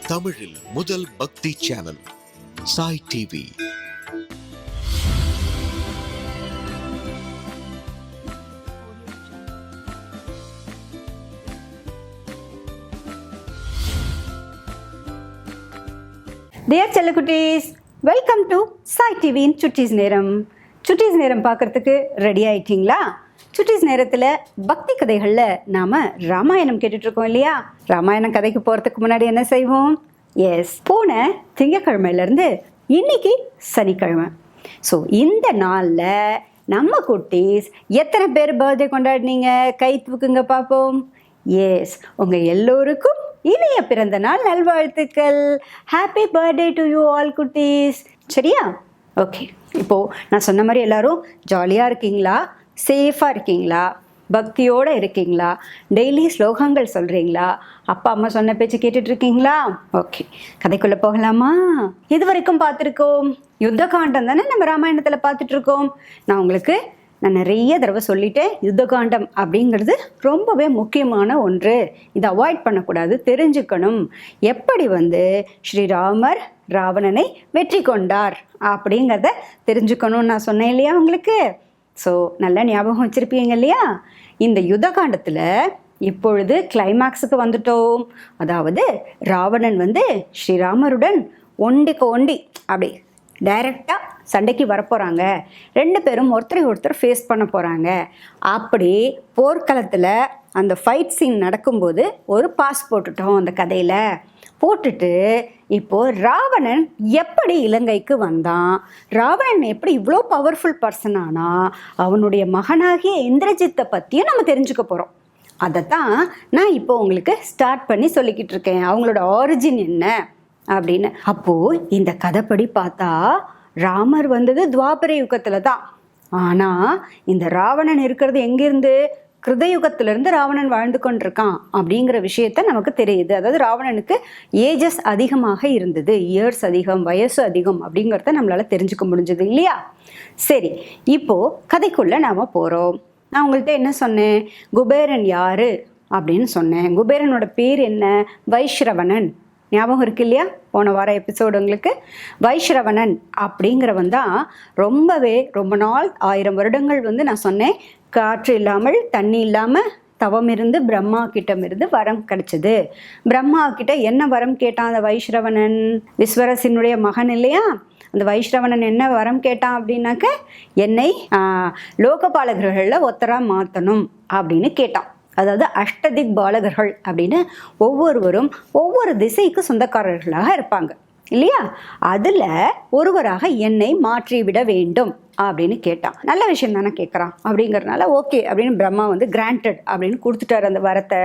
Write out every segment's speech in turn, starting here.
தமிழில் முதல் பக்தி சேனல் சாய் டிவி. டியர் செல்லக்குட்டீஸ், வெல்கம் டு சாய் டிவியின் சுட்டீஸ் நேரம். சுட்டீஸ் நேரம் பார்க்குறதுக்கு ரெடி ஆயிட்டீங்களா? சுட்டீஸ் நேரத்தில் பக்தி கதைகளில் நாம் ராமாயணம் கேட்டுட்ருக்கோம் இல்லையா? ராமாயணம் கதைக்கு போகிறதுக்கு முன்னாடி என்ன செய்வோம்? போன திங்கக்கிழமையிலேருந்து இன்னைக்கு சனிக்கிழமை. ஸோ இந்த நாளில் நம்ம குட்டீஸ் எத்தனை பேர் பர்த்டே கொண்டாடினீங்க? கை தூக்குங்க பார்ப்போம். உங்கள் எல்லோருக்கும் இனிய பிறந்த நாள் நல்வாழ்த்துக்கள். Happy birthday to you all குட்டீஸ். சரியா? ஓகே, இப்போது நான் சொன்ன மாதிரி எல்லோரும் ஜாலியாக இருக்கீங்களா? சேஃபாக இருக்கீங்களா? பக்தியோடு இருக்கீங்களா? டெய்லி ஸ்லோகங்கள் சொல்கிறீங்களா? அப்பா அம்மா சொன்ன பேச்சு கேட்டுட்ருக்கீங்களா? ஓகே, கதைக்குள்ளே போகலாமா? இது வரைக்கும் பார்த்துருக்கோம் யுத்த காண்டம் தானே நம்ம ராமாயணத்தில் பார்த்துட்ருக்கோம். நான் நிறைய தடவை சொல்லிட்டேன், யுத்த காண்டம் அப்படிங்கிறது ரொம்பவே முக்கியமான ஒன்று. இதை அவாய்ட் பண்ணக்கூடாது, தெரிஞ்சுக்கணும். எப்படி ஸ்ரீராமர் ராவணனை வெற்றி கொண்டார் அப்படிங்கிறத தெரிஞ்சுக்கணும்னு நான் சொன்னேன் இல்லையா உங்களுக்கு? ஸோ நல்லா ஞாபகம் வச்சுருப்பீங்க இல்லையா? இந்த யுத்த காண்டத்தில் இப்பொழுது கிளைமேக்ஸுக்கு வந்துட்டோம். அதாவது ராவணன் ஸ்ரீராமருடன் ஒண்டிக்கு ஒண்டி அப்படி டைரெக்டாக சண்டைக்கு வரப்போகிறாங்க. ரெண்டு பேரும் ஒருத்தர் ஃபேஸ் பண்ண போகிறாங்க. அப்படி போர்க்களத்தில் அந்த ஃபைட் சீன் நடக்கும்போது ஒரு பாஸ் போட்டுட்டோம் அந்த கதையில். போட்டுட்டு இப்போது ராவணன் எப்படி இலங்கைக்கு வந்தான், ராவணன் எப்படி இவ்வளோ பவர்ஃபுல் பர்சன் ஆனா, அவனுடைய மகனாகிய இந்திரஜித்தை பற்றியும் நம்ம தெரிஞ்சுக்க போகிறோம். அதைத்தான் நான் இப்போ உங்களுக்கு ஸ்டார்ட் பண்ணி சொல்லிக்கிட்டு இருக்கேன். அவங்களோட ஆரிஜின் என்ன அப்படின்னு. அப்போது இந்த கதைப்படி பார்த்தா ராமர் துவாபர யுகத்தில் தான். ஆனால் இந்த ராவணன் இருக்கிறது எங்கேருந்து? கிருதயுகத்திலிருந்து ராவணன் வாழ்ந்து கொண்டிருக்கான் அப்படிங்கிற விஷயத்த நமக்கு தெரியுது. அதாவது ராவணனுக்கு ஏஜஸ் அதிகமாக இருந்தது, இயர்ஸ் அதிகம், வயசு அதிகம் அப்படிங்கிறத நம்மளால தெரிஞ்சுக்க முடிஞ்சது இல்லையா? சரி, இப்போது கதைக்குள்ளே நாம் போகிறோம். நான் உங்கள்கிட்ட என்ன சொன்னேன்? குபேரன் யார் அப்படின்னு சொன்னேன். குபேரனோட பேர் என்ன? வைஷ்ரவணன். ஞாபகம் இருக்கு இல்லையா? போன வார எபிசோடு உங்களுக்கு. வைஷ்ரவணன் அப்படிங்கிறவன் தான் ரொம்ப நாள் 1000 வருடங்கள் நான் சொன்னேன், காற்று இல்லாமல் தண்ணி இல்லாமல் தவம் இருந்து பிரம்மா கிட்டமிருந்து வரம் கிடைச்சது. பிரம்மா கிட்ட என்ன வரம் கேட்டான் அந்த வைஷ்ரவணன்? விஸ்வரசினுடைய மகன் இல்லையா? அந்த வைஷ்ரவணன் என்ன வரம் கேட்டான் அப்படின்னாக்க, என்னை லோகபாலகர்களில் ஒத்தராக மாற்றணும் அப்படின்னு கேட்டான். அதாவது அஷ்டதிக் பாலகர்கள் அப்படின்னு ஒவ்வொருவரும் ஒவ்வொரு திசைக்கு சொந்தக்காரர்களாக இருப்பாங்க இல்லையா? அதில் ஒருவராக என்னை மாற்றிவிட வேண்டும் அப்படின்னு கேட்டான். நல்ல விஷயம் தானே கேட்குறான் அப்படிங்கிறதுனால ஓகே அப்படின்னு பிரம்மா கிராண்டட் அப்படின்னு கொடுத்துட்டார் அந்த வரத்தை.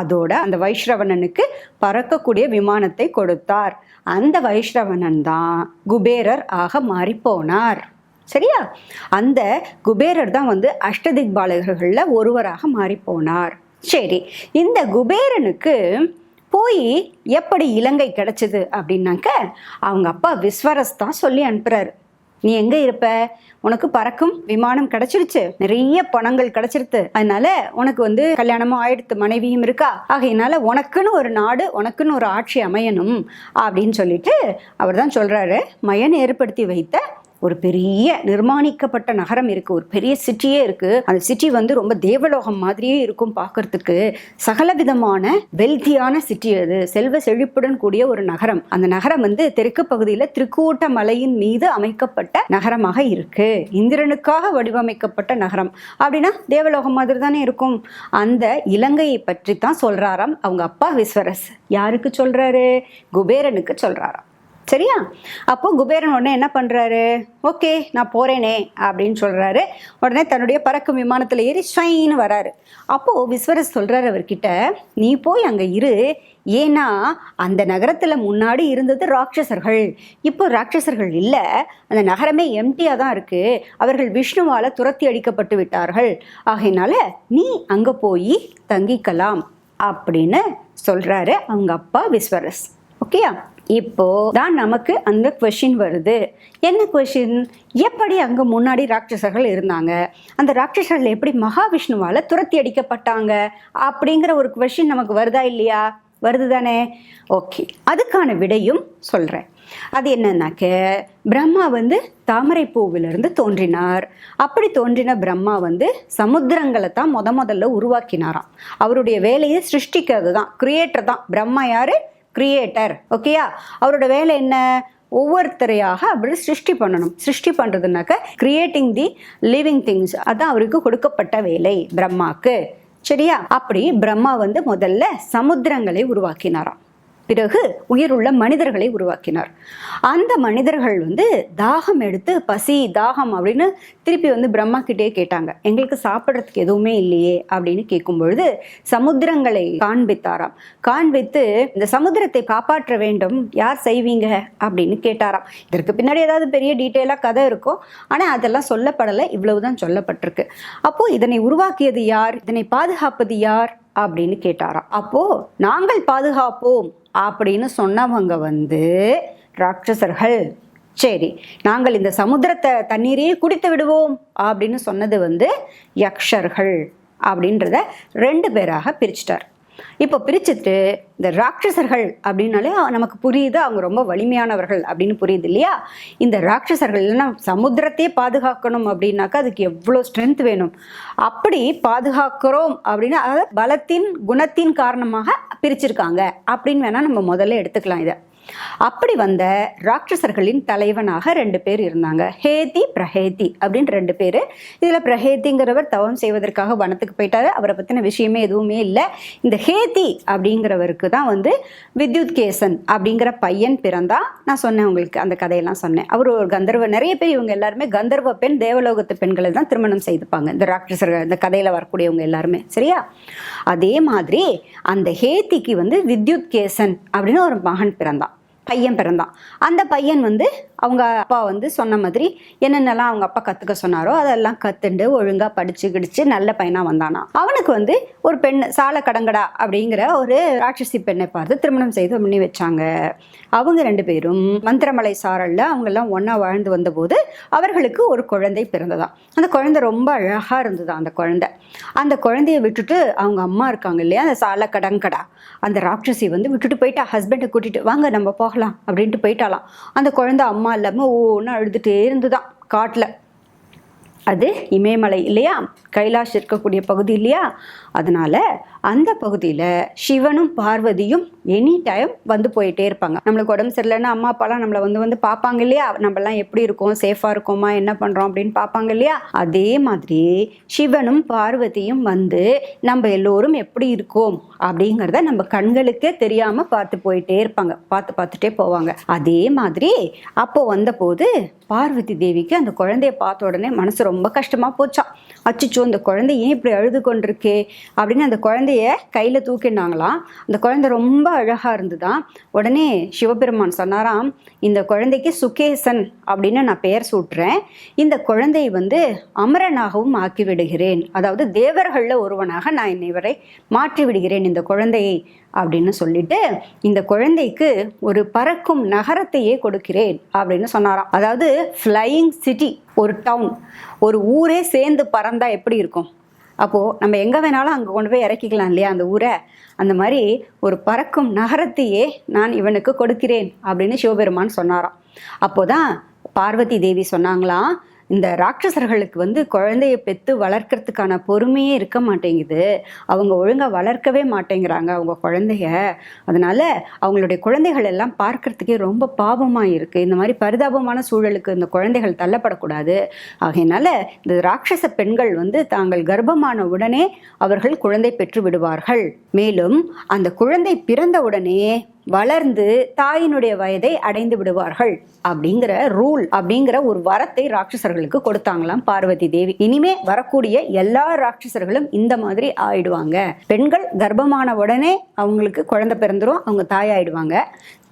அதோட அந்த வைஷ்ரவணனுக்கு பறக்கக்கூடிய விமானத்தை கொடுத்தார். அந்த வைஷ்ரவணன் தான் குபேரர் ஆக மாறி போனார். சரியா? அந்த குபேரர் தான் அஷ்டதிக் பாலகர்களில் ஒருவராக மாறி போனார். சரி, இந்த குபேரனுக்கு போய் எப்படி இலங்கை கிடைச்சது அப்படின்னாக்க, அவங்க அப்பா விஸ்வரஸ் தான் சொல்லி அனுப்புகிறாரு. நீ எங்கே இருப்ப? உனக்கு பறக்கும் விமானம் கிடைச்சிருச்சு, நிறைய பணங்கள் கிடைச்சிருது, அதனால உனக்கு கல்யாணமும் ஆயிடுத்து, மனைவியும் இருக்கா, ஆகையினால உனக்குன்னு ஒரு நாடு, உனக்குன்னு ஒரு ஆட்சி அமையணும் அப்படின்னு சொல்லிட்டு அவர் தான் சொல்கிறாரு. மயன் ஏற்படுத்தி வைத்த ஒரு பெரிய நிர்மாணிக்கப்பட்ட நகரம் இருக்குது, ஒரு பெரிய சிட்டியே இருக்குது. அந்த சிட்டி ரொம்ப தேவலோகம் மாதிரியே இருக்கும் பார்க்கறதுக்கு. சகலவிதமான வெல்தியான சிட்டி அது, செல்வ செழிப்புடன் கூடிய ஒரு நகரம். அந்த நகரம் தெற்கு பகுதியில் திரிக்கூட்ட மலையின் மீது அமைக்கப்பட்ட நகரமாக இருக்கு. இந்திரனுக்காக வடிவமைக்கப்பட்ட நகரம் அப்படின்னா தேவலோகம் மாதிரி தானே இருக்கும். அந்த இலங்கையை பற்றி தான் சொல்றாராம் அவங்க அப்பா விஸ்வரஸ். யாருக்கு சொல்றாரு? குபேரனுக்கு சொல்றாராம். சரியா? அப்போ குபேரன் உடனே என்ன பண்ணுறாரு? ஓகே நான் போகிறேனே அப்படின்னு சொல்கிறாரு. உடனே தன்னுடைய பறக்கும் விமானத்தில் ஏறி ஷைன்னு வராரு. அப்போது விஸ்வரஸ் சொல்கிறார் அவர்கிட்ட, நீ போய் அங்கே இரு, ஏன்னா அந்த நகரத்தில் முன்னாடி இருந்தது ராட்சசர்கள், இப்போ ராட்சசர்கள் இல்லை, அந்த நகரமே எம்டியாக தான் இருக்குது, அவர்கள் விஷ்ணுவால் துரத்தி அடிக்கப்பட்டு விட்டார்கள், ஆகையினால நீ அங்கே போய் தங்கிக்கலாம் அப்படின்னு சொல்கிறாரு அவங்க அப்பா விஸ்வரஸ். ஓகேயா? இப்போ தான் நமக்கு அந்த கொஷின் வருது. என்ன கொஷின்? எப்படி அங்கே முன்னாடி ராட்சசர்கள் இருந்தாங்க, அந்த ராட்சசர்கள் எப்படி மகாவிஷ்ணுவால் துரத்தி அடிக்கப்பட்டாங்க அப்படிங்கிற ஒரு கொஷின் நமக்கு வருதா இல்லையா? வருது தானே? ஓகே, அதுக்கான விடையும் சொல்கிறேன். அது என்னன்னாக்க, பிரம்மா வந்து தாமரை பூவிலிருந்து தோன்றினார். அப்படி தோன்றின பிரம்மா வந்து சமுத்திரங்களை தான் முதல்ல உருவாக்கினாராம். அவருடைய வேலையை சிருஷ்டிக்கிறது தான், கிரியேட்டர் தான். பிரம்மா யாரு? கிரியேட்டர். ஓகேயா? அவரோட வேலை என்ன? ஒவ்வொருத்தரையாக அப்படி சிருஷ்டி பண்ணணும். சிருஷ்டி பண்ணுறதுனாக்க கிரியேட்டிங் தி லிவிங் திங்ஸ், அதான் அவருக்கு கொடுக்கப்பட்ட வேலை பிரம்மாக்கு. சரியா? அப்படி பிரம்மா வந்து முதல்ல சமுத்திரங்களை உருவாக்கினாராம். பிறகு உயிருள்ள மனிதர்களை உருவாக்கினார். அந்த மனிதர்கள் வந்து தாகம் எடுத்து, பசி தாகம் அப்படின்னு திருப்பி வந்து பிரம்மா கிட்டே கேட்டாங்க. எங்களுக்கு சாப்பிட்றதுக்கு எதுவுமே இல்லையே அப்படின்னு கேட்கும் பொழுது சமுத்திரங்களை காண்பித்தாராம். காண்பித்து இந்த சமுத்திரத்தை காப்பாற்ற வேண்டும், யார் செய்வீங்க அப்படின்னு கேட்டாராம். இதற்கு பின்னாடி ஏதாவது பெரிய டீட்டெயிலாக கதை இருக்கும், ஆனால் அதெல்லாம் சொல்லப்படலை, இவ்வளவுதான் சொல்லப்பட்டிருக்கு. அப்போ இதனை உருவாக்கியது யார், இதனை பாதுகாப்பது யார் அப்படின்னு கேட்டாராம். அப்போ நாங்கள் பாதுகாப்போம் அப்படின்னு சொன்னவங்க வந்து ராட்சசர்கள். சரி, நாங்கள் இந்த சமுத்திரத்தை தண்ணீரையே குடித்து விடுவோம் அப்படின்னு சொன்னது வந்து யக்ஷர்கள் அப்படின்றத 2 பேராக பிரிச்சிட்டார். இப்போ பிரிச்சுட்டு இந்த ராட்சசர்கள் அப்படின்னாலே நமக்கு புரியுது, அவங்க ரொம்ப வலிமையானவர்கள் அப்படின்னு புரியுது இல்லையா? இந்த ராட்சசர்கள் இல்லைன்னா சமுத்திரத்தையே பாதுகாக்கணும் அப்படின்னாக்கா அதுக்கு எவ்வளோ ஸ்ட்ரென்த் வேணும். அப்படி பாதுகாக்கிறோம் அப்படின்னா அதாவது பலத்தின் குணத்தின் காரணமாக பிரிச்சிருக்காங்க அப்படின்னு வேணால் நம்ம முதல்ல எடுத்துக்கலாம் இதை. அப்படி வந்த ராட்சசர்களின் தலைவனாக 2 பேர் இருந்தாங்க, ஹேதி பிரஹேதி அப்படின்னு 2 பேர். இதில் பிரஹேதிங்கிறவர் தவம் செய்வதற்காக வனத்துக்கு போயிட்டாரு, அவரை பற்றின விஷயமே எதுவுமே இல்லை. இந்த ஹேதி அப்படிங்கிறவருக்கு தான் வந்து வித்யுத்கேசன் அப்படிங்கிற பையன் பிறந்தா. நான் சொன்னேன் உங்களுக்கு, அந்த கதையெல்லாம் சொன்னேன். அவர் ஒரு கந்தர்வ, நிறைய பேர் இவங்க எல்லாருமே கந்தர்வ பெண், தேவலோகத்து பெண்களை தான் திருமணம் செய்துப்பாங்க இந்த ராட்சசர்கள், இந்த கதையில் வரக்கூடியவங்க எல்லாருமே. சரியா? அதே மாதிரி அந்த ஹேதிக்கு வந்து வித்யுத்கேசன் அப்படின்னு ஒரு மகன் பிறந்தான், பையன் பிறந்தான். அந்த பையன் வந்து அவங்க அப்பா வந்து சொன்ன மாதிரி என்னென்னலாம் அவங்க அப்பா கற்றுக்க சொன்னாரோ அதெல்லாம் கற்றுண்டு ஒழுங்காக படித்து கிடிச்சு நல்ல பையனாக வந்தானா. அவனுக்கு வந்து ஒரு பெண், சால கடங்கடா அப்படிங்கிற ஒரு ராட்சசி பெண்ணை பார்த்து திருமணம் செய்து பண்ணி வச்சாங்க. அவங்க 2 பேரும் மந்திரமலை சாரலில் அவங்கெல்லாம் ஒன்றா வாழ்ந்து வந்தபோது அவர்களுக்கு ஒரு குழந்தை பிறந்ததான். அந்த குழந்தை ரொம்ப அழகாக இருந்ததான். அந்த குழந்தைய விட்டுட்டு அவங்க அம்மா இருக்காங்க இல்லையா, அந்த சால கடங்கடா, அந்த ராட்சசி வந்து விட்டுட்டு போயிட்டா. ஹஸ்பண்டை கூட்டிட்டு வாங்க நம்ம போகலாம் அப்படின்ட்டு போயிட்டாலாம். அந்த குழந்தை அம்மா இல்லாமல் ஒன்று அழுதுகிட்டே இருந்துதான் காட்டில். அது இமயமலை இல்லையா, கைலாஷ் இருக்கக்கூடிய பகுதி இல்லையா, அதனால அந்த பகுதியில் சிவனும் பார்வதியும் எனி டைம் வந்து போயிட்டே இருப்பாங்க. நம்மளுக்கு உடம்பு சரியில்லைன்னா அம்மா அப்பாலாம் நம்மளை வந்து பார்ப்பாங்க இல்லையா, நம்மளாம் எப்படி இருக்கோம், சேஃபாக இருக்கோமா, என்ன பண்ணுறோம் அப்படின்னு பார்ப்பாங்க இல்லையா. அதே மாதிரி சிவனும் பார்வதியும் வந்து நம்ம எல்லோரும் எப்படி இருக்கோம் அப்படிங்கிறத நம்ம கண்களுக்கே தெரியாமல் பார்த்து போயிட்டே இருப்பாங்க, பார்த்துட்டே போவாங்க. அதே மாதிரி அப்போ வந்தபோது பார்வதி தேவிக்கு அந்த குழந்தைய பார்த்த உடனே மனசு ரொம்ப கஷ்டமாக போச்சான். அச்சிச்சோ, இந்த குழந்தை ஏன் இப்படி அழுது கொண்டிருக்கே அப்படின்னு அந்த குழந்தைய கையில் தூக்கினாங்களாம். அந்த குழந்தை ரொம்ப அழகாக இருந்துதான். உடனே சிவபெருமான் சொன்னாராம், இந்த குழந்தைக்கு சுகேசன் அப்படின்னு நான் பெயர் சூட்டுறேன். இந்த குழந்தையை வந்து அமரனாகவும் ஆக்கி விடுகிறேன், அதாவது தேவர்களில் ஒருவனாக நான் இவரை மாற்றி விடுகிறேன் இந்த குழந்தையை அப்படின்னு சொல்லிட்டு இந்த குழந்தைக்கு ஒரு பறக்கும் நகரத்தையே கொடுக்கிறேன் அப்படின்னு சொன்னாராம். அதாவது ஃப்ளையிங் சிட்டி, ஒரு டவுன், ஒரு ஊரே சேர்ந்து பறந்தா எப்படி இருக்கும்? அப்போது நம்ம எங்கே வேணாலும் அங்கே கொண்டு போய் இறக்கிக்கலாம் இல்லையா அந்த ஊரை. அந்த மாதிரி ஒரு பறக்கும் நகரத்தையே நான் இவனுக்கு கொடுக்கிறேன் அப்படின்னு சிவபெருமான் சொன்னாராம். அப்போதான் பார்வதி தேவி சொன்னாங்களாம், இந்த ராட்சசர்களுக்கு வந்து குழந்தைய பெற்று வளர்க்கறதுக்கான பொறுமையே இருக்க மாட்டேங்குது, அவங்க ஒழுங்காக வளர்க்கவே மாட்டேங்கிறாங்க அவங்க குழந்தைய. அதனால் அவங்களுடைய குழந்தைகள் எல்லாம் பார்க்கறதுக்கே ரொம்ப பாவமாக இருக்குது. இந்த மாதிரி பரிதாபமான சூழலுக்கு இந்த குழந்தைகள் தள்ளப்படக்கூடாது. ஆகையினால இந்த ராட்சச பெண்கள் வந்து தாங்கள் கர்ப்பமான உடனே அவர்கள் குழந்தை பெற்று விடுவார்கள். மேலும் அந்த குழந்தை பிறந்த உடனே வளர்ந்து தாயினுடைய வயதை அடைந்து விடுவார்கள் அப்படிங்கிற ரூல், அப்படிங்கிற ஒரு வரத்தை ராட்சசர்களுக்கு கொடுத்தாங்களாம் பார்வதி தேவி. இனிமே வரக்கூடிய எல்லா ராட்சசர்களும் இந்த மாதிரி ஆயிடுவாங்க. பெண்கள் கர்ப்பமான உடனே அவங்களுக்கு குழந்தை பிறந்துரும், அவங்க தாயாயிடுவாங்க.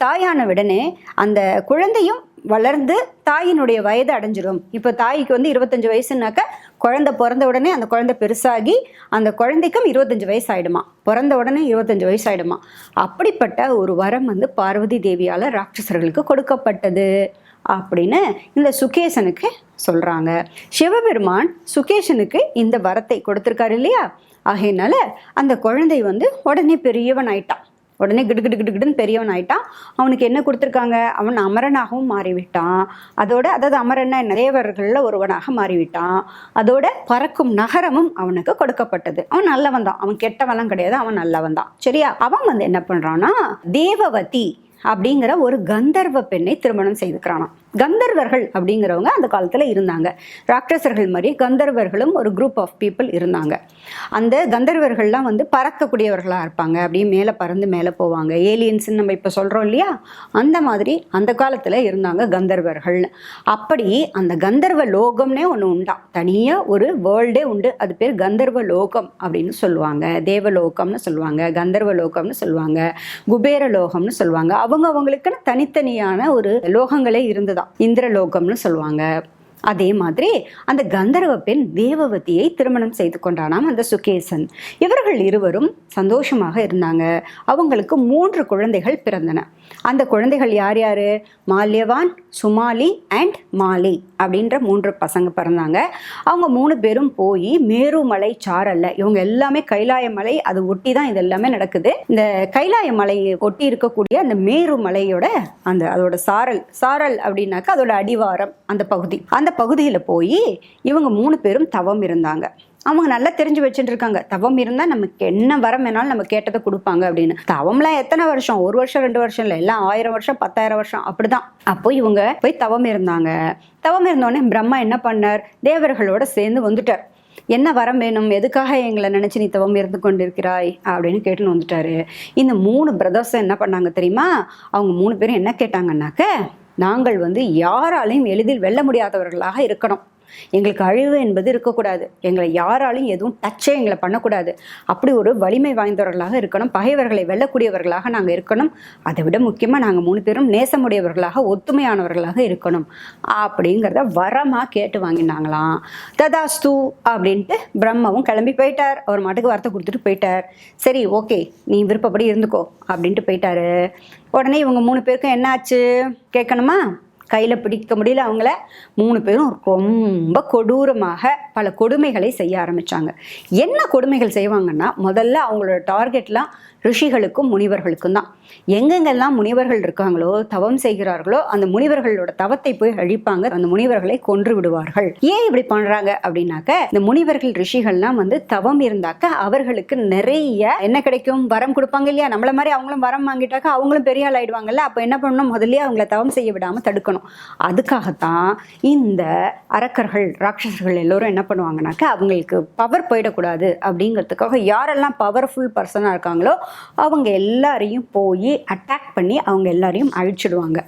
தாயான உடனே அந்த குழந்தையும் வளர்ந்து தாயினுடைய வயது அடைஞ்சிடும். இப்போ தாய்க்கு வந்து 25 வயசுனாக்க குழந்தை பிறந்த உடனே அந்த குழந்தை பெருசாகி அந்த குழந்தைக்கும் 25 வயசு ஆகிடுமா, பிறந்த உடனே 25 வயசு ஆகிடுமா. அப்படிப்பட்ட ஒரு வரம் வந்து பார்வதி தேவியால் ராட்சசர்களுக்கு கொடுக்கப்பட்டது அப்படின்னு இந்த சுகேசனுக்கு சொல்கிறாங்க. சிவபெருமான் சுகேசனுக்கு இந்த வரத்தை கொடுத்துருக்காரு இல்லையா. ஆகையினால அந்த குழந்தை வந்து உடனே பெரியவன் ஆயிட்டான். உடனே கிடுகிடுன்னு பெரியவன் ஆயிட்டான். அவனுக்கு என்ன கொடுத்துருக்காங்க, அவன் அமரனாகவும் மாறிவிட்டான். அதாவது அமரன்னா தேவர்களில் ஒருவனாக மாறிவிட்டான். அதோட பறக்கும் நகரமும் அவனுக்கு கொடுக்கப்பட்டது. அவன் நல்லவன் தான், அவன் கெட்டவெல்லாம் கிடையாது, அவன் நல்லவன் தான். சரியா? அவன் என்ன பண்றான்னா தேவவதி அப்படிங்கிற ஒரு கந்தர்வ பெண்ணை திருமணம் செய்துக்கிறானாம். கந்தர்வர்கள் அப்படிங்கிறவங்க அந்த காலத்தில் இருந்தாங்க. ராட்சசர்கள் மாதிரி கந்தர்வர்களும் ஒரு குரூப் ஆஃப் பீப்புள் இருந்தாங்க. அந்த கந்தர்வர்கள்லாம் பறக்கக்கூடியவர்களாக இருப்பாங்க. அப்படியே மேலே பறந்து மேலே போவாங்க. ஏலியன்ஸ்ன்னு நம்ம இப்போ சொல்கிறோம் இல்லையா, அந்த மாதிரி அந்த காலத்தில் இருந்தாங்க கந்தர்வர்கள். அப்படி அந்த கந்தர்வ லோகம்னே ஒன்று உண்டாம். தனியாக ஒரு வேர்ல்டே உண்டு. அது பேர் கந்தர்வ லோகம் அப்படின்னு சொல்லுவாங்க. தேவலோகம்னு சொல்லுவாங்க, கந்தர்வ லோகம்னு சொல்லுவாங்க, குபேர லோகம்னு சொல்லுவாங்க. அவங்களுக்குன்னு தனித்தனியான ஒரு லோகங்களே இருந்தது. இந்திரலோகம்னு சொல்லுவாங்க. அதே மாதிரி அந்த கந்தர்வ பெண் தேவவதியை திருமணம் செய்து கொண்டானாம் அந்த சுகேசன். இவர்கள் இருவரும் சந்தோஷமாக இருந்தாங்க. அவங்களுக்கு 3 குழந்தைகள் பிறந்தன. அந்த குழந்தைகள் யார் யாரு? மால்யவான், சுமாலி அண்ட் மாலி அப்படின்ற 3 பசங்க பிறந்தாங்க. அவங்க 3 பேரும் போய் மேருமலை சாரல்ல, இவங்க எல்லாமே கைலாய மலை, அது ஒட்டி தான் இது எல்லாமே நடக்குது. இந்த கைலாய மலையை ஒட்டி இருக்கக்கூடிய அந்த மேருமலையோட அதோட சாரல் அப்படின்னாக்கா அதோட அடிவாரம் அந்த பகுதியில் போய் இவங்க 3 பேரும் தவம் இருந்தாங்க. அவங்க நல்லா தெரிஞ்சு வச்சுட்டு இருக்காங்க, தவம் இருந்தால் நமக்கு என்ன வரம் வேணாலும் நம்ம கேட்டதை கொடுப்பாங்க அப்படின்னு. தவம்லாம் எத்தனை வருஷம்? 1 வருஷம் 2 வருஷம் இல்லை, எல்லாம் 1000 வருஷம் 10,000 வருஷம் அப்படிதான். அப்போ இவங்க போய் தவம் இருந்தாங்க. தவம் இருந்தோடனே பிரம்மா என்ன பண்ணார்? தேவர்களோட சேர்ந்து வந்துட்டார். என்ன வரம் வேணும், எதுக்காக எங்களை நினைச்சு நீ தவம் இருந்து கொண்டிருக்கிறாய் அப்படின்னு கேட்டுன்னு வந்துட்டாரு. இந்த 3 பிரதர்ஸும் என்ன பண்ணாங்க தெரியுமா? அவங்க 3 பேரும் என்ன கேட்டாங்கன்னாக்க, நாங்கள் யாராலையும் எளிதில் வெல்ல முடியாதவர்களாக இருக்கணும், எங்களுக்கு அழிவு என்பது இருக்கக்கூடாது, எங்களை யாராலும் எதுவும் டச்சே எங்களை பண்ணக்கூடாது, அப்படி ஒரு வலிமை வாய்ந்தவர்களாக இருக்கணும், பகைவர்களை வெல்லக்கூடியவர்களாக நாங்கள் இருக்கணும், அதை விட முக்கியமாக நாங்கள் 3 பேரும் நேசமுடையவர்களாக ஒத்துமையானவர்களாக இருக்கணும் அப்படிங்கிறத வரமாக கேட்டு வாங்கினாங்களாம். ததாஸ்து அப்படின்ட்டு பிரம்மாவும் கிளம்பி போயிட்டார். அவர் மாட்டுக்கு வார்த்தை கொடுத்துட்டு போயிட்டார். சரி, ஓகே, நீ விருப்பப்படி இருந்துக்கோ அப்படின்ட்டு போயிட்டாரு. உடனே இவங்க 3 பேருக்கும் என்ன ஆச்சு கேட்கணுமா? கையில் பிடிக்க முடியல அவங்கள. 3 பேரும் ரொம்ப கொடூரமாக பல கொடுமைகளை செய்ய ஆரம்பித்தாங்க. என்ன கொடுமைகள் செய்வாங்கன்னா, முதல்ல அவங்களோட டார்கெட்லாம் ரிஷிகளுக்கும் முனிவர்களுக்கும் தான். எங்கெங்கெல்லாம் முனிவர்கள் இருக்காங்களோ, தவம் செய்கிறார்களோ, அந்த முனிவர்களோட தவத்தை போய் அழிப்பாங்க, அந்த முனிவர்களை கொன்று விடுவார்கள். ஏன் இப்படி பண்றாங்க அப்படின்னாக்க, இந்த முனிவர்கள் ரிஷிகள்லாம் தவம் இருந்தாக்க அவர்களுக்கு நிறைய என்ன கிடைக்கும்? வரம் கொடுப்பாங்க இல்லையா? நம்மள மாதிரி அவங்களும் வரம் வாங்கிட்டாக்க அவங்களும் பெரிய ஆள் ஆயிடுவாங்கல்ல. அப்போ என்ன பண்ணணும்? முதல்ல அவங்கள தவம் செய்ய விடாம தடுக்கணும். அதுக்காகத்தான் இந்த அரக்கர்கள், ராட்சசர்கள் எல்லோரும் என்ன பண்ணுவாங்கனாக்க, அவங்களுக்கு பவர் போயிடக்கூடாது அப்படிங்கிறதுக்காக யாரெல்லாம் பவர்ஃபுல் பர்சனாக இருக்காங்களோ அவங்க எல்லாரையும் போய் அட்டாக் பண்ணி அவங்க எல்லாரையும் அழிச்சிடுவாங்க.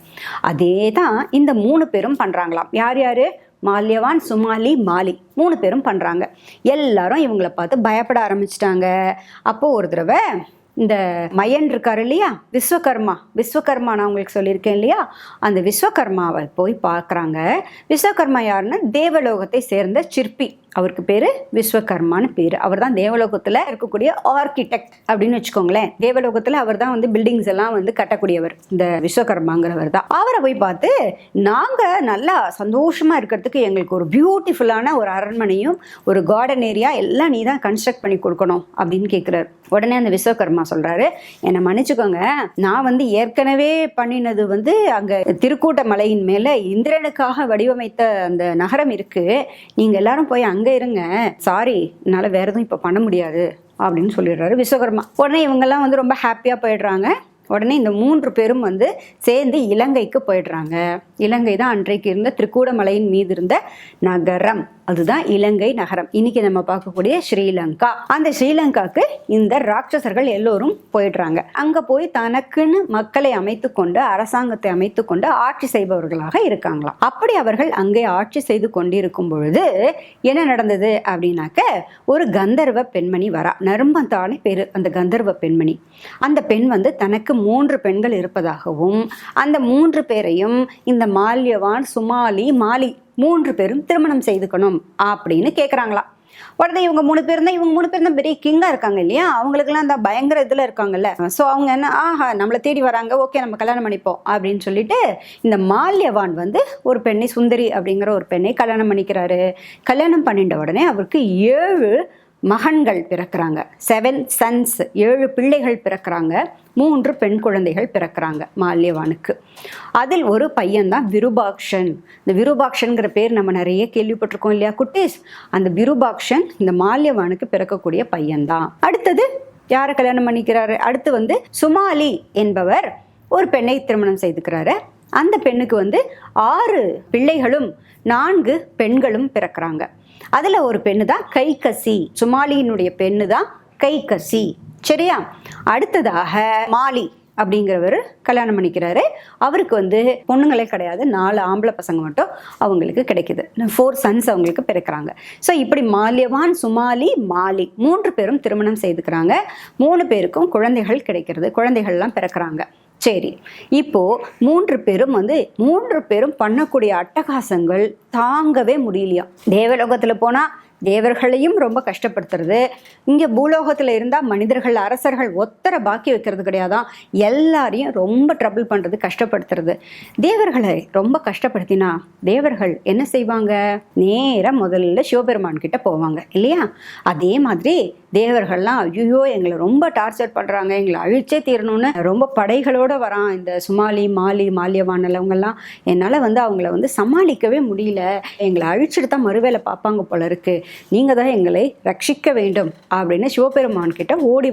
அதே தான் இந்த 3 பேரும் பண்ணுறாங்களாம். யார் யார்? மால்யவான், சுமாலி, மாலி 3 பேரும் பண்ணுறாங்க. எல்லாரும் இவங்களை பார்த்து பயப்பட ஆரம்பிச்சிட்டாங்க. அப்போது ஒரு தடவை இந்த மயன் இருக்கார் இல்லையா, விஸ்வகர்மா நான் உங்களுக்கு சொல்லியிருக்கேன் இல்லையா, அந்த விஸ்வகர்மாவை போய் பார்க்குறாங்க. விஸ்வகர்மா யாருன்னா தேவலோகத்தை சேர்ந்த சிற்பி. அவருக்கு பேர் விஸ்வகர்மான்னு பேர். அவர் தான் தேவலோகத்தில் இருக்கக்கூடிய ஆர்கிடெக்ட் அப்படின்னு வச்சுக்கோங்களேன். தேவலோகத்தில் அவர் தான் பில்டிங்ஸ் எல்லாம் கட்டக்கூடியவர். இந்த விஸ்வகர்மாங்கிறவர் தான். அவரை போய் பார்த்து, நாங்கள் நல்லா சந்தோஷமாக இருக்கிறதுக்கு எங்களுக்கு ஒரு பியூட்டிஃபுல்லான ஒரு அரண்மனையும் ஒரு கார்டன் ஏரியா எல்லாம் நீ தான் கன்ஸ்ட்ரக்ட் பண்ணி கொடுக்கணும் அப்படின்னு கேட்குறாரு. உடனே அந்த விஸ்வகர்மா சொல்கிறாரு, என்னை மன்னிச்சுக்கோங்க, நான் ஏற்கனவே பண்ணினது அங்கே திருக்கூட்ட மலையின் மேலே இந்திரனுக்காக வடிவமைத்த அந்த நகரம் இருக்குது, நீங்கள் எல்லாரும் போய் அங்கே இருங்க, சாரி என்னால் வேறு எதுவும் இப்போ பண்ண முடியாது அப்படின்னு சொல்லிடுறாரு விஸ்வகர்மா. உடனே இவங்கெல்லாம் ரொம்ப ஹாப்பியாக போயிடுறாங்க. உடனே இந்த 3 பேரும் சேர்ந்து இலங்கைக்கு போயிடுறாங்க. இலங்கை தான் அன்றைக்கு இருந்த திருக்கூடமலையின் மீது இருந்த நகரம், அதுதான் இலங்கை நகரம். இன்னைக்கு நம்ம பார்க்கக்கூடிய ஸ்ரீலங்கா. அந்த ஸ்ரீலங்காக்கு இந்த ராட்சசர்கள் எல்லோரும் போயிடுறாங்க. அங்க போய் தனக்குன்னு மக்களை அமைத்து கொண்டு, அரசாங்கத்தை அமைத்து கொண்டு ஆட்சி செய்பவர்களாக இருக்காங்களாம். அப்படி அவர்கள் அங்கே ஆட்சி செய்து கொண்டிருக்கும் பொழுது என்ன நடந்தது அப்படின்னாக்க, ஒரு கந்தர்வ பெண்மணி வரா. நரும்பந்தானே பேரு அந்த கந்தர்வ பெண்மணி. அந்த பெண் தனக்கு 3 பெண்கள் இருப்பதாகவும், அந்த 3 பேரையும் இந்த மால்யவான், சுமாலி, மாலி 3 பேரும் திருமணம் செய்துக்கணும் அப்படின்னு கேட்குறாங்களாம். உடனே இவங்க 3 பேர் தான் பெரிய கிங்காக இருக்காங்க இல்லையா, அவங்களுக்குலாம் அந்த பயங்கர இதில் இருக்காங்கல்ல. ஸோ அவங்க என்ன, ஆஹா நம்மளை தேடி வராங்க, ஓகே நம்ம கல்யாணம் பண்ணிப்போம் அப்படின்னு சொல்லிட்டு இந்த மால்யவான் ஒரு பெண்ணை, சுந்தரி அப்படிங்கிற ஒரு பெண்ணை கல்யாணம் பண்ணிக்கிறாரு. கல்யாணம் பண்ணிட்ட உடனே அவருக்கு 7 மகன்கள் பிறக்கிறாங்க. 7 சன்ஸ், 7 பிள்ளைகள் பிறக்கிறாங்க. 3 பெண் குழந்தைகள் பிறக்கிறாங்க மால்யவானுக்கு. அதில் ஒரு பையன்தான் விருபாக்ஷன். இந்த விருபாக்ஷன்கிற பேர் நம்ம நிறைய கேள்விப்பட்டிருக்கோம் இல்லையா குட்டீஸ்? அந்த விருபாக்ஷன் இந்த மால்யவானுக்கு பிறக்கக்கூடிய பையன்தான். அடுத்தது யாரை கல்யாணம் பண்ணிக்கிறாரு? அடுத்து சுமாலி என்பவர் ஒரு பெண்ணை திருமணம் செய்துக்கிறாரு. அந்த பெண்ணுக்கு 6 பிள்ளைகளும் 4 பெண்களும் பிறக்கிறாங்க. அதில் ஒரு பெண்ணு தான் கைகசி. சுமாலியினுடைய பெண்ணு தான் கைகசி. சரியா? அடுத்ததாக மாலி அப்படிங்கிறவர் கல்யாணம் பண்ணிக்கிறாரு. அவருக்கு பொண்ணுங்களே கிடையாது, 4 ஆம்பளை பசங்க மட்டும் அவங்களுக்கு கிடைக்குது. 4 சன்ஸ் அவங்களுக்கு பிறக்கிறாங்க. ஸோ இப்படி மால்யவான், சுமாலி, மாலி 3 பேரும் திருமணம் செய்துக்கிறாங்க. 3 பேருக்கும் குழந்தைகள் கிடைக்கிறது, குழந்தைகள்லாம் பிறக்கிறாங்க. சரி, இப்போ 3 பேரும் பண்ணக்கூடிய அட்டகாசங்கள் தாங்கவே முடியலையா. தேவலோகத்தில் போனால் தேவர்களையும் ரொம்ப கஷ்டப்படுத்துறது, இங்கே பூலோகத்தில் இருந்தால் மனிதர்கள், அரசர்கள் ஒத்தரை பாக்கி வைக்கிறது கிடையாதான், எல்லாரையும் ரொம்ப ட்ரபிள் பண்ணுறது, கஷ்டப்படுத்துறது. தேவர்களை ரொம்ப கஷ்டப்படுத்தினா தேவர்கள் என்ன செய்வாங்க? நேராக முதல்ல சிவபெருமான் கிட்ட போவாங்க இல்லையா? அதே மாதிரி தேவர்கள்லாம் ஐயோ எங்களை ரொம்ப டார்ச்சர் பண்ணுறாங்க, எங்களை அழிச்சே தீரணும்னு ரொம்ப படைகளோடு வரான் இந்த சுமாலி, மாலி, மால்யவான் அவங்கெல்லாம். என்னால் அவங்கள சமாளிக்கவே முடியல, எங்களை அழிச்சிட்டு தான் மறுவேளை பார்ப்பாங்க போல இருக்கு, நீங்கள் தான் எங்களை ரட்சிக்க வேண்டும் அப்படின்னு சிவபெருமான் கிட்ட ஓடி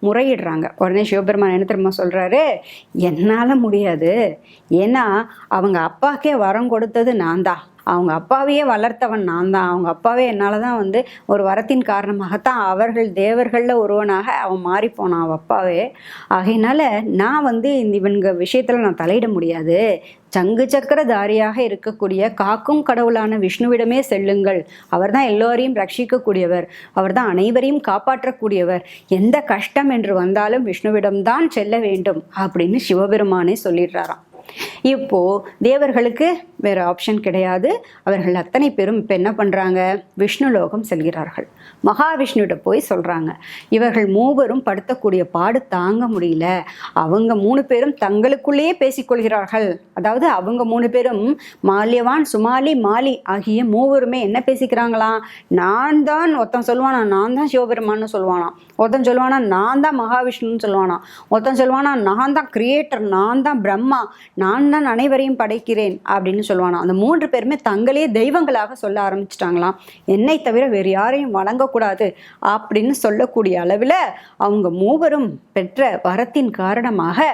முறையிடுறாங்க. உடனே சிவபெருமான் என்ன தெரியுமா சொல்கிறாரு? என்னால் முடியாது, ஏன்னா அவங்க அப்பாக்கே வரம் கொடுத்தது நான் தான், அவங்க அப்பாவையே வளர்த்தவன் நான் தான், அவங்க அப்பாவே என்னால் தான் ஒரு வரத்தின் காரணமாகத்தான் அவர்கள் தேவர்களில் ஒருவனாக அவன் மாறிப்போனான் அவன் அப்பாவே. ஆகையினால நான் இவங்க விஷயத்தில் நான் தலையிட முடியாது, சங்கு சக்கரதாரியாக இருக்கக்கூடிய காக்கும் கடவுளான விஷ்ணுவிடமே செல்லுங்கள், அவர் தான் எல்லோரையும் ரட்சிக்கக்கூடியவர், அவர் தான் அனைவரையும் காப்பாற்றக்கூடியவர், எந்த கஷ்டம் என்று வந்தாலும் விஷ்ணுவிடம்தான் செல்ல வேண்டும் அப்படின்னு சிவபெருமானே சொல்லிடுறாராம். இப்போ தேவர்களுக்கு வேறு ஆப்ஷன் கிடையாது. அவர்கள் அத்தனை பேரும் இப்போ என்ன பண்ணுறாங்க? விஷ்ணு லோகம் செல்கிறார்கள். மகாவிஷ்ணுவிட போய் சொல்கிறாங்க, இவர்கள் 3 படுத்தக்கூடிய பாடு தாங்க முடியல, அவங்க 3 பேரும் தங்களுக்குள்ளேயே பேசிக்கொள்கிறார்கள். அதாவது அவங்க 3 பேரும் மால்யவான், சுமாலி, மாலி ஆகிய 3 என்ன பேசிக்கிறாங்களாம்? நான் தான், ஒருத்தன் சொல்லுவானா நான் தான் சிவபெருமான்னு சொல்லுவானாம், ஒருத்தன் சொல்லுவானா நான் தான் மகாவிஷ்ணுன்னு சொல்லுவானா, ஒருத்தன் சொல்லுவானா நான் தான் கிரியேட்டர், நான் தான் பிரம்மா, நான் தான் அனைவரையும் படைக்கிறேன் அப்படின்னு சொல்லுவானா. அந்த 3 பேருமே தங்களே தெய்வங்களாக சொல்ல ஆரம்பிச்சிட்டாங்களாம். என்னை தவிர வேறு யாரையும் வணங்கக்கூடாது அப்படின்னு சொல்லக்கூடிய அளவில் அவங்க 3 பெற்ற வரத்தின் காரணமாக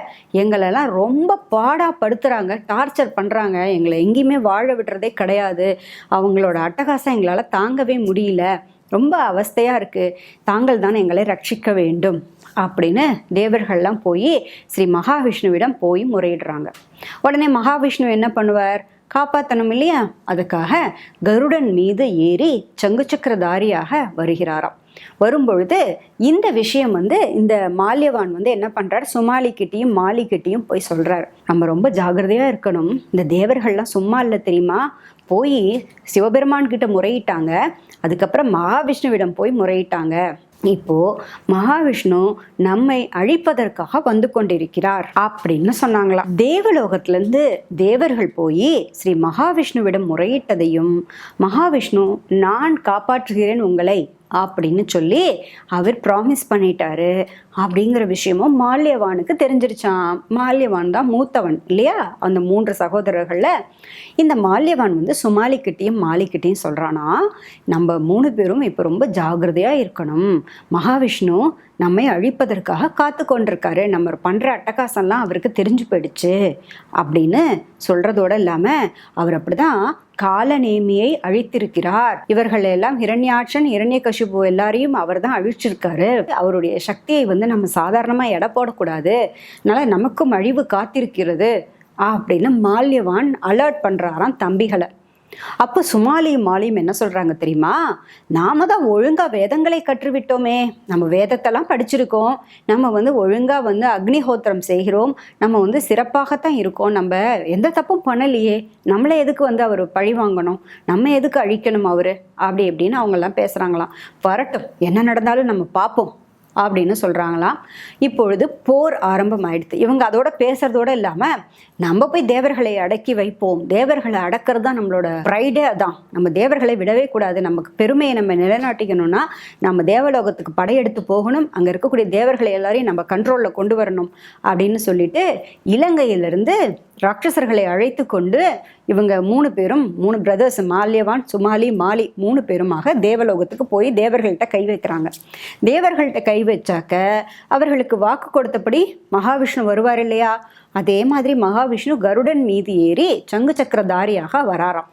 எங்களெல்லாம் ரொம்ப பாடாப்படுத்துகிறாங்க, டார்ச்சர் பண்ணுறாங்க, எங்களை எங்கேயுமே வாழ விடுறதே கிடையாது, அவங்களோட அட்டகாசம் எங்களால் தாங்கவே முடியல, ரொம்ப அவஸ்தையாக இருக்குது, தாங்கள் தான் எங்களை ரட்சிக்க வேண்டும் அப்படின்னு தேவர்கள்லாம் போய் ஸ்ரீ மகாவிஷ்ணுவிடம் போய் முறையிடுறாங்க. உடனே மகாவிஷ்ணு என்ன பண்ணுவார்? காப்பாற்றணும் இல்லையா? அதுக்காக கருடன் மீது ஏறி சங்கு சக்கரதாரியாக வருகிறாராம். வரும்பொழுது இந்த விஷயம் இந்த மால்யவான் என்ன பண்ணுறார்? சுமாலிக்கிட்டேயும் மாலிக்கிட்டேயும் போய் சொல்கிறார், நம்ம ரொம்ப ஜாகிரதையாக இருக்கணும், இந்த தேவர்கள்லாம் சும்மா இல்லை தெரியுமா, போய் சிவபெருமான் கிட்ட முறையிட்டாங்க, அதுக்கப்புறம் மகாவிஷ்ணுவிடம் போய் முறையிட்டாங்க, இப்போ மகாவிஷ்ணு நம்மை அழிப்பதற்காக வந்து கொண்டிருக்கிறார் அப்படின்னு சொன்னாங்களாம். தேவலோகத்திலிருந்து தேவர்கள் போய் ஸ்ரீ மகாவிஷ்ணுவிடம் முறையிட்டதையும் மகாவிஷ்ணு நான் காப்பாற்றுகிறேன் உங்களை அப்படின்னு சொல்லி அவர் ப்ராமிஸ் பண்ணிட்டாரு அப்படிங்கிற விஷயமும் மால்யவானுக்கு தெரிஞ்சிருச்சான். மால்யவான் தான் மூத்தவன் இல்லையா அந்த 3 சகோதரர்களில். இந்த மால்யவான் சுமாலிக்கிட்டேயும் மாலிக்கிட்டேயும் சொல்கிறானா, நம்ம 3 பேரும் இப்போ ரொம்ப ஜாகிரதையாக இருக்கணும், மகாவிஷ்ணு நம்மை அழிப்பதற்காக காத்து கொண்டிருக்காரு, நம்ம பண்ணுற அட்டகாசம்லாம் அவருக்கு தெரிஞ்சு போயிடுச்சு அப்படின்னு சொல்கிறதோடு இல்லாமல் அவர் அப்படிதான் காலநேமியை அழித்திருக்கிறார், இவர்கள் எல்லாம் ஹிரண்யாட்சன், இரண்யகசிபு எல்லாரையும் அவர் தான் அழிச்சிருக்காரு, அவருடைய சக்தியை நம்ம சாதாரணமாக எடை போடக்கூடாது, அதனால நமக்கும் அழிவு காத்திருக்கிறது அப்படின்னு மால்யவான் அலர்ட் பண்ணுறாராம் தம்பிகளை. அப்போ சுமாலியும் மாலியும் என்ன சொல்கிறாங்க தெரியுமா? நாம தான் ஒழுங்காக வேதங்களை கற்றுவிட்டோமே, நம்ம வேதத்தெல்லாம் படிச்சிருக்கோம், நம்ம ஒழுங்காக அக்னிஹோத்திரம் செய்கிறோம், நம்ம சிறப்பாகத்தான் இருக்கோம், நம்ம எந்த தப்பும் பண்ணலையே, நம்மளை எதுக்கு அவர் பழி வாங்கணும், நம்ம எதுக்கு அழிக்கணும் அவர் அப்படி எப்படின்னு அவங்கெல்லாம் பேசுகிறாங்களாம். வரட்டும், என்ன நடந்தாலும் நம்ம பார்ப்போம் அப்படின்னு சொல்கிறாங்களாம். இப்பொழுது போர் ஆரம்பமாயிடுது. இவங்க அதோட பேசுறதோடு இல்லாமல் நம்ம போய் தேவர்களை அடக்கி வைப்போம், தேவர்களை அடக்கிறது தான் நம்மளோட ப்ரைடே, அதான் நம்ம தேவர்களை விடவே கூடாது, நமக்கு பெருமையை நம்ம நிலைநாட்டிக்கணும்னா நம்ம தேவலோகத்துக்கு படையெடுத்து போகணும், அங்கே இருக்கக்கூடிய தேவர்களை எல்லாரையும் நம்ம கண்ட்ரோலில் கொண்டு வரணும் அப்படின்னு சொல்லிட்டு இலங்கையிலிருந்து ராட்சசர்களை அழைத்து கொண்டு இவங்க 3 பேரும் 3 பிரதர்ஸ், மால்யவான், சுமாலி, மாலி 3 பேருமாக தேவலோகத்துக்கு போய் தேவர்கள்ட்ட கை வைக்கிறாங்க. தேவர்கள்ட்ட கை வச்சாக்க அவர்களுக்கு வாக்கு கொடுத்தபடி மகாவிஷ்ணு வருவார் இல்லையா, அதே மாதிரி மகாவிஷ்ணு கருடன் மீது ஏறி சங்கு சக்கரதாரியாக வராராம்.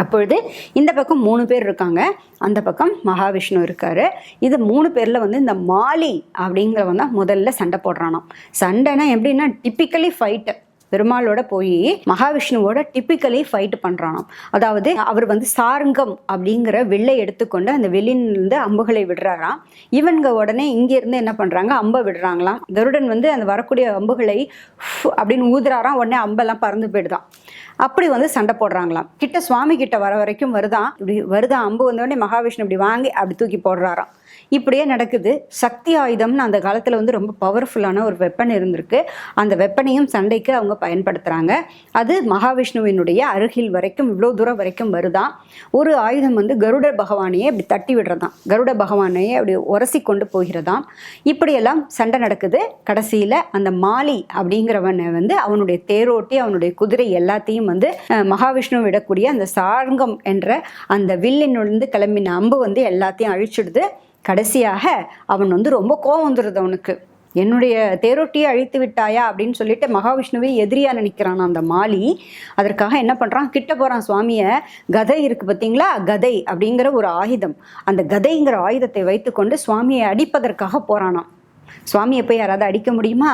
அப்பொழுது இந்த பக்கம் 3 பேர் இருக்காங்க, அந்த பக்கம் மகாவிஷ்ணு இருக்காரு. இது 3 பேரில் வந்து இந்த மாலி அப்படிங்கிறவன் தான் முதல்ல சண்டை போடுறானாம். சண்டைனா எப்படின்னா டிப்பிக்கலி ஃபைட்டு, பெருமாளோட போய் மகாவிஷ்ணுவோட டிப்பிக்கலி ஃபைட் பண்ணுறானாம். அதாவது அவர் வந்து சாருங்கம் அப்படிங்கிற வில்லை எடுத்துக்கொண்டு அந்த வெளியிலிருந்து அம்புகளை விடுறாராம். இவங்க உடனே இங்கேருந்து என்ன பண்ணுறாங்க, அம்பை விடுறாங்களாம். கருடன் வந்து அந்த வரக்கூடிய அம்புகளை அப்படின்னு ஊதுறாராம், உடனே அம்பெல்லாம் பறந்து போயிடுதான். அப்படி வந்து சண்டை போடுறாங்களாம். கிட்ட சுவாமி கிட்ட வர வரைக்கும் வருதான், இப்படி வருதான் அம்பு வந்தோடனே மகாவிஷ்ணு இப்படி வாங்கி அப்படி தூக்கி போடுறாராம். இப்படியே நடக்குது. சக்தி ஆயுதம்னு அந்த காலத்தில் வந்து ரொம்ப பவர்ஃபுல்லான ஒரு வெப்பன் இருந்திருக்கு. அந்த வெப்பனையும் சண்டைக்கு அவங்க பயன்படுத்துகிறாங்க. அது மகாவிஷ்ணுவினுடைய அருகில் வரைக்கும் இவ்வளோ தூரம் வரைக்கும் வருதான். ஒரு ஆயுதம் வந்து கருட பகவானையே இப்படி தட்டி விடுறதாம், கருட பகவானையே அப்படி உரசி கொண்டு போகிறதாம். இப்படியெல்லாம் சண்டை நடக்குது. கடைசியில் அந்த மாலி அப்படிங்கிறவனை வந்து அவனுடைய தேரோட்டி அவனுடைய குதிரை எல்லாத்தையும் வந்து மகாவிஷ்ணு விடக்கூடிய அந்த சார்ங்கம் என்ற அந்த வில்லினுருந்து கிளம்பின அம்பு வந்து எல்லாத்தையும் அழிச்சிடுது. கடைசியாக அவன் வந்து ரொம்ப கோவம் வந்துடுது அவனுக்கு, என்னுடைய தேரோட்டியை அழித்து விட்டாயா அப்படின்னு சொல்லிட்டு மகாவிஷ்ணுவை எதிரியாக நினைக்கிறான் அந்த மாலி. அதற்காக என்ன பண்ணுறான், கிட்ட போகிறான் சுவாமியை. கதை இருக்குது பார்த்தீங்களா, கதை அப்படிங்கிற ஒரு ஆயுதம், அந்த கதைங்கிற ஆயுதத்தை வைத்துக்கொண்டு சுவாமியை அடிப்பதற்காக போகிறானாம். சுவாமியை போய் யாராவது அடிக்க முடியுமா,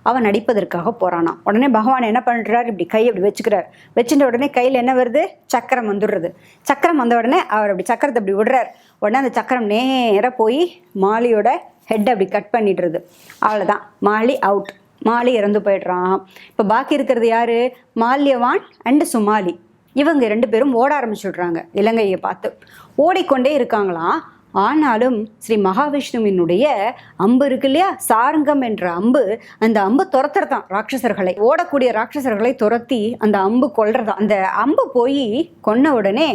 அவன் அடிப்பதற்காக போகிறானாம். உடனே பகவான் என்ன பண்ணுறார், இப்படி கை அப்படி வச்சுக்கிறார். வச்சுட்ட உடனே கையில் என்ன வருது, சக்கரம் வந்துடுறது. சக்கரம் வந்த உடனே அவர் அப்படி சக்கரத்தை அப்படி விடுறார். உடனே அந்த சக்கரம் நேராக போய் மாலியோட ஹெட் அப்படி கட் பண்ணிடுறது. அவ்வளோதான், மாலி அவுட், மாலி இறந்து போய்ட்றான். இப்போ பாக்கி இருக்கிறது யார், மால்யவான் அண்டு சுமாலி. இவங்க 2 பேரும் ஓட ஆரம்பிச்சுடுறாங்க. இலங்கையை பார்த்து ஓடிக்கொண்டே இருக்காங்களாம். ஆனாலும் ஸ்ரீ மகாவிஷ்ணுவினுடைய அம்பு இருக்கு இல்லையா, சாரங்கம் என்ற அம்பு, அந்த அம்பு துரத்துறதான் ராட்சசர்களை, ஓடக்கூடிய ராட்சசர்களை துரத்தி அந்த அம்பு கொல்றதான். அந்த அம்பு போய் கொன்ன உடனே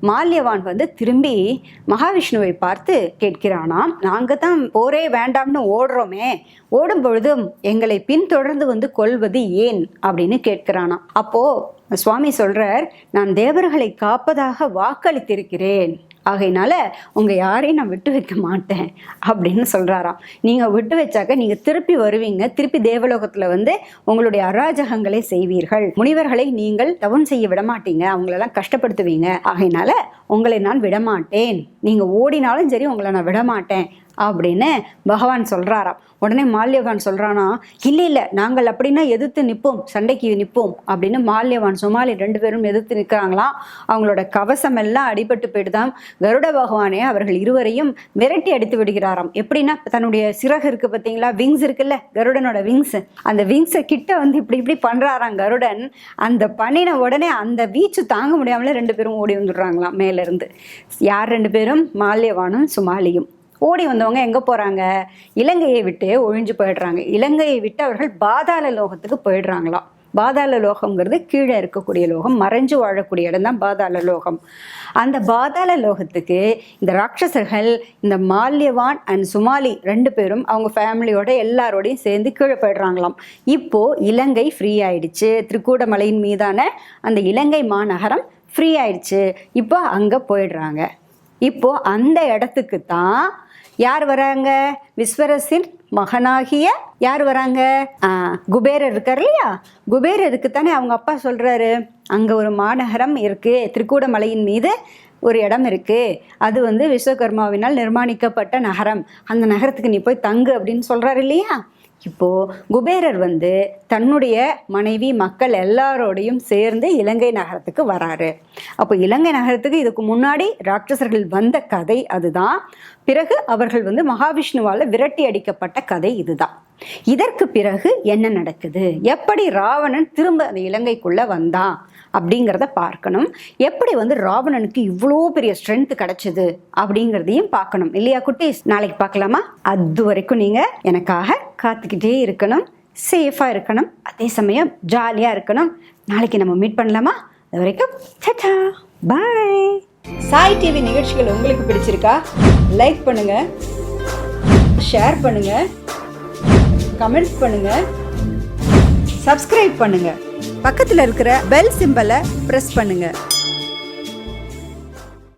மால்யவான் வந்து திரும்பி மகாவிஷ்ணுவை பார்த்து கேட்கிறானாம், நாங்கள் தான் போரே வேண்டாம்னு ஓடுறோமே, ஓடும் பொழுதும் எங்களை பின்தொடர்ந்து வந்து கொல்வது ஏன் அப்படின்னு கேட்கிறானாம். அப்போ சுவாமி சொல்றார், நான் தேவர்களை காப்பதாக வாக்களித்திருக்கிறேன், ஆகையினால உங்கள் யாரையும் நான் விட்டு வைக்க மாட்டேன் அப்படின்னு சொல்கிறாராம். நீங்கள் விட்டு வச்சாக்க நீங்கள் திருப்பி வருவீங்க, திருப்பி தேவலோகத்தில் வந்து உங்களுடைய அராஜகங்களை செய்வீர்கள், முனிவர்களை நீங்கள் தவம் செய்ய விடமாட்டீங்க, அவங்களெல்லாம் கஷ்டப்படுத்துவீங்க, ஆகையினால உங்களை நான் விடமாட்டேன், நீங்கள் ஓடினாலும் சரி உங்களை நான் விடமாட்டேன் அப்படின்னு பகவான் சொல்கிறாராம். உடனே மால்யவான் சொல்கிறானா, இல்லை நாங்கள் அப்படின்னா எதிர்த்து நிற்போம், சண்டைக்கு நிற்போம் அப்படின்னு மால்யவான் சுமாலி 2 பேரும் எதிர்த்து நிற்கிறாங்களாம். அவங்களோட கவசம் எல்லாம் அடிபட்டு போயிட்டுதான். கருட பகவானே அவர்கள் இருவரையும் விரட்டி அடித்து விடுகிறாராம். எப்படின்னா தன்னுடைய சிறகு இருக்கு பார்த்தீங்களா, விங்ஸ் இருக்குல்ல, கருடனோட விங்ஸ், அந்த விங்ஸை கிட்ட வந்து இப்படி பண்ணுறாராம் கருடன். அந்த பண்ணின உடனே அந்த வீச்சு தாங்க முடியாமலே 2 பேரும் ஓடி வந்துடுறாங்களாம் மேலேருந்து. யார் 2 பேரும், மால்யவானும் சுமாலியும். ஓடி வந்தவங்க எங்கே போகிறாங்க, இலங்கையை விட்டு ஒழிஞ்சு போயிடுறாங்க. இலங்கையை விட்டு அவர்கள் பாதாள லோகத்துக்கு போயிடுறாங்களாம். பாதாள லோகம்ங்கிறது கீழே இருக்கக்கூடிய லோகம், மறைஞ்சு வாழக்கூடிய இடம் தான் பாதாள லோகம். அந்த பாதாள லோகத்துக்கு இந்த ராட்சசர்கள், இந்த மால்யவான் அண்ட் சுமாலி 2 பேரும் அவங்க ஃபேமிலியோட எல்லாரோடையும் சேர்ந்து கீழே போயிடுறாங்களாம். இப்போது இலங்கை ஃப்ரீ ஆயிடுச்சு, திருக்கூடமலையின் மீதான அந்த இலங்கை மாநகரம் ஃப்ரீ ஆயிடுச்சு. இப்போ அங்கே போயிடுறாங்க. இப்போது அந்த இடத்துக்கு தான் யார் வராங்க, விஸ்வரசின் மகனாகிய யார் வராங்க, குபேரர் இருக்கார் இல்லையா, குபேரருக்கு தானே அவங்க அப்பா சொல்கிறாரு, அங்கே ஒரு மாநகரம் இருக்குது, திருக்கூடமலையின் மீது ஒரு இடம் இருக்குது, அது வந்து விஸ்வகர்மாவினால் நிர்மாணிக்கப்பட்ட நகரம், அந்த நகரத்துக்கு நீ போய் தங்கு அப்படின்னு சொல்கிறாரு இல்லையா. இப்போது குபேரர் வந்து தன்னுடைய மனைவி மக்கள் எல்லாரோடையும் சேர்ந்து இலங்கை நகரத்துக்கு வராரு. அப்போ இலங்கை நகரத்துக்கு இதுக்கு முன்னாடி ராட்சசர்கள் வந்த கதை அதுதான். பிறகு அவர்கள் வந்து மகாவிஷ்ணுவால் விரட்டி அடிக்கப்பட்ட கதை இதுதான். இதற்கு பிறகு என்ன நடக்குது, எப்படி ராவணன் திரும்ப அந்த இலங்கைக்குள்ளே வந்தான் அப்படிங்கிறத பார்க்கணும். எப்படி வந்து ராவணனுக்கு இவ்வளோ பெரிய ஸ்ட்ரென்த் கிடைச்சது அப்படிங்கிறதையும் பார்க்கணும் இல்லையா குட்டீஸ்? நாளைக்கு பார்க்கலாமா? அது வரைக்கும் நீங்கள் எனக்காக காத்துக்கிட்டே இருக்கணும், சேஃபாக இருக்கணும், அதே சமயம் ஜாலியாக இருக்கணும். நாளைக்கு நம்ம மீட் பண்ணலாமா? அது வரைக்கும் டாடா பாய். சாய் டிவி நிகழ்ச்சிகள் உங்களுக்கு பிடிச்சிருக்கா? லைக் பண்ணுங்க, ஷேர் பண்ணுங்க, கமெண்ட்ஸ் பண்ணுங்க, சப்ஸ்கிரைப் பண்ணுங்க, பக்கத்தில் இருக்கிற பெல் சிம்பலை ப்ரெஸ் பண்ணுங்க.